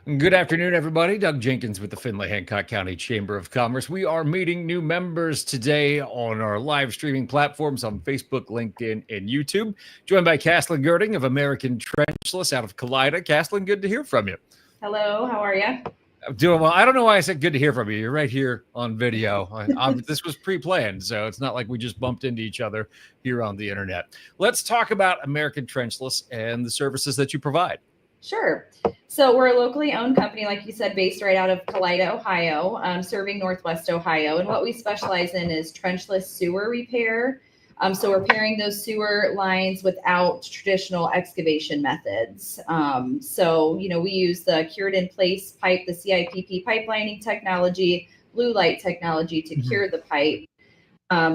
Good afternoon, everybody. Doug Jenkins with the Findlay Hancock County Chamber of Commerce. We are meeting new members today on our live streaming platforms on Facebook, LinkedIn, and YouTube. Joined by Caslin Girding of American Trenchless out of Kalida. Caslin, good to hear from you. Hello, how are you? I'm doing well. I don't know why I said good to hear from you. You're right here on video. This was pre-planned, so it's not like we just bumped into each other here on the internet. Let's talk about American Trenchless and the services that you provide. Sure. So we're a locally owned company, like you said, based right out of Kalida, Ohio, serving Northwest Ohio. And what we specialize in is trenchless sewer repair. So repairing those sewer lines without traditional excavation methods. We use the cured in place pipe, the CIPP pipelining technology, blue light technology to cure the pipe.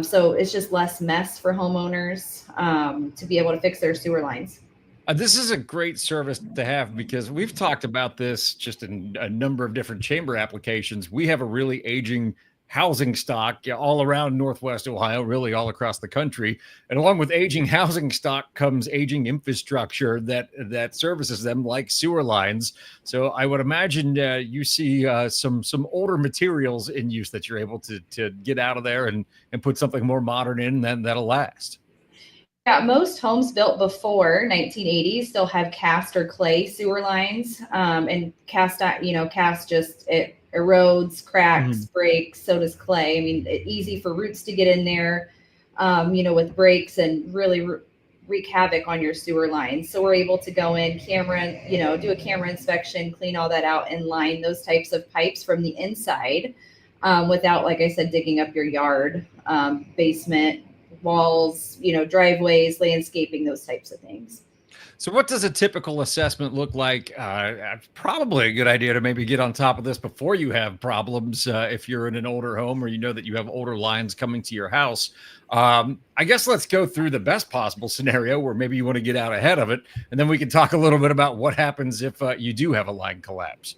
So it's just less mess for homeowners to be able to fix their sewer lines. This is a great service to have because we've talked about this just in a number of different chamber applications. We have a really aging housing stock all around Northwest Ohio, really all across the country. And along with aging housing stock comes aging infrastructure that services them, like sewer lines. So I would imagine you see some older materials in use that you're able to get out of there and put something more modern in, then that'll last. Yeah, most homes built before 1980 still have cast or clay sewer lines, and cast just it erodes, cracks, breaks. So does clay. I mean, easy for roots to get in there, with breaks and really wreak havoc on your sewer lines. So we're able to go in, do a camera inspection, clean all that out, and line those types of pipes from the inside, without, like I said, digging up your yard, basement, walls, driveways, landscaping, those types of things. So what does a typical assessment look like? Probably a good idea to maybe get on top of this before you have problems. If you're in an older home or you know that you have older lines coming to your house. I guess let's go through the best possible scenario where maybe you want to get out ahead of it. And then we can talk a little bit about what happens if you do have a line collapse.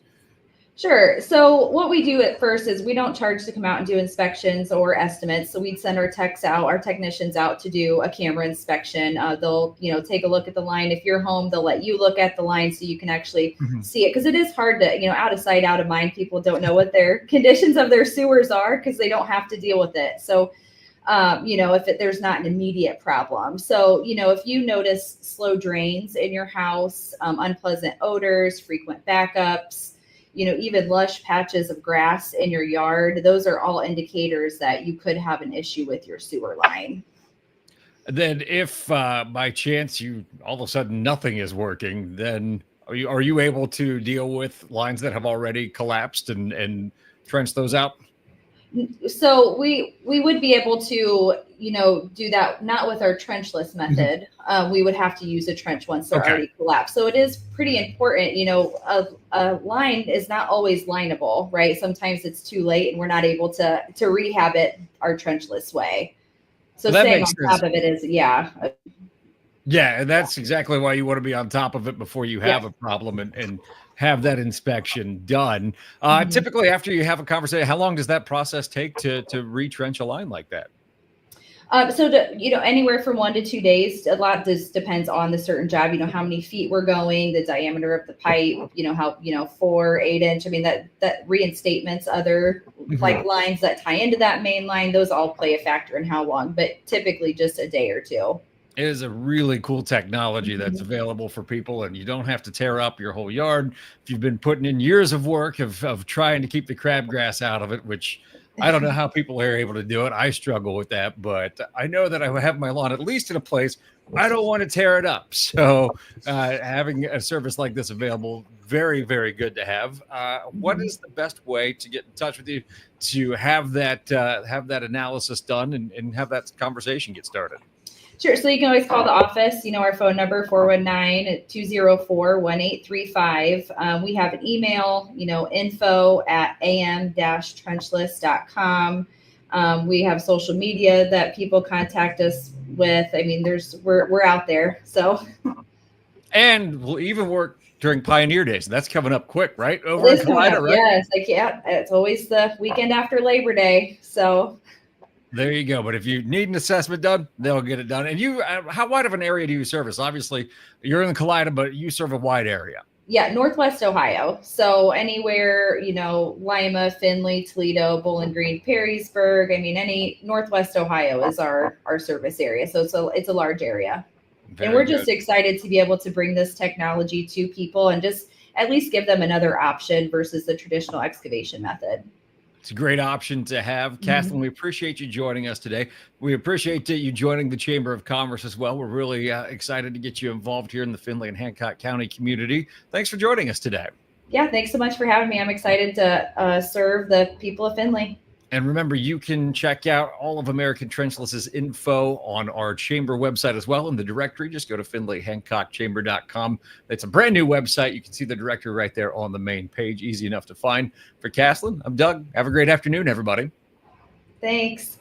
Sure. So what we do at first is we don't charge to come out and do inspections or estimates. So we'd send our technicians out to do a camera inspection. They'll, take a look at the line. If you're home, they'll let you look at the line so you can actually see it. Because it is hard to, out of sight, out of mind. People don't know what their conditions of their sewers are because they don't have to deal with it. So, there's not an immediate problem. So, if you notice slow drains in your house, unpleasant odors, frequent backups, even lush patches of grass in your yard, those are all indicators that you could have an issue with your sewer line. Then if by chance all of a sudden nothing is working, then are you able to deal with lines that have already collapsed and trench those out? So we would be able to, do that, not with our trenchless method. We would have to use a trench once they're already collapsed. So it is pretty important, a line is not always lineable, right? Sometimes it's too late and we're not able to rehab it our trenchless way. So staying on top of it is, yeah. Yeah, and that's exactly why you want to be on top of it before you have a problem and have that inspection done. Typically, after you have a conversation, how long does that process take to retrench a line like that? Anywhere from 1 to 2 days. A lot this depends on the certain job. How many feet we're going, the diameter of the pipe. How 4, 8 inch. I mean that reinstatements, other like lines that tie into that main line. Those all play a factor in how long, but typically just a day or two. It is a really cool technology that's available for people, and you don't have to tear up your whole yard. If you've been putting in years of work of trying to keep the crabgrass out of it, which I don't know how people are able to do it. I struggle with that, but I know that I have my lawn at least in a place I don't want to tear it up. So having a service like this available, very, very good to have. What is the best way to get in touch with you to have that analysis done and have that conversation get started? Sure. So you can always call the office, our phone number, 419-204-1835. We have an email, info@am-trenchless.com. We have social media that people contact us with. I mean, we're out there. So. And we'll even work during Pioneer Days. That's coming up quick, right? Over in Kalida, right? Yes. It's always the weekend after Labor Day. So. There you go. But if you need an assessment done, they'll get it done. And how wide of an area do you service? Obviously, you're in Kalida, but you serve a wide area. Yeah, Northwest Ohio. So anywhere, Lima, Findlay, Toledo, Bowling Green, Perrysburg. I mean, any Northwest Ohio is our service area. So it's a large area. And Very we're good. just excited to be able to bring this technology to people and just at least give them another option versus the traditional excavation method. It's a great option to have. Kathleen, we appreciate you joining us today. We appreciate you joining the Chamber of Commerce as well. We're really excited to get you involved here in the Findlay and Hancock County community. Thanks for joining us today. Yeah, thanks so much for having me. I'm excited to serve the people of Findlay. And remember, you can check out all of American Trenchless's info on our chamber website as well in the directory. Just go to FindlayHancockChamber.com. It's a brand new website. You can see the directory right there on the main page. Easy enough to find. For Kathleen, I'm Doug. Have a great afternoon, everybody. Thanks.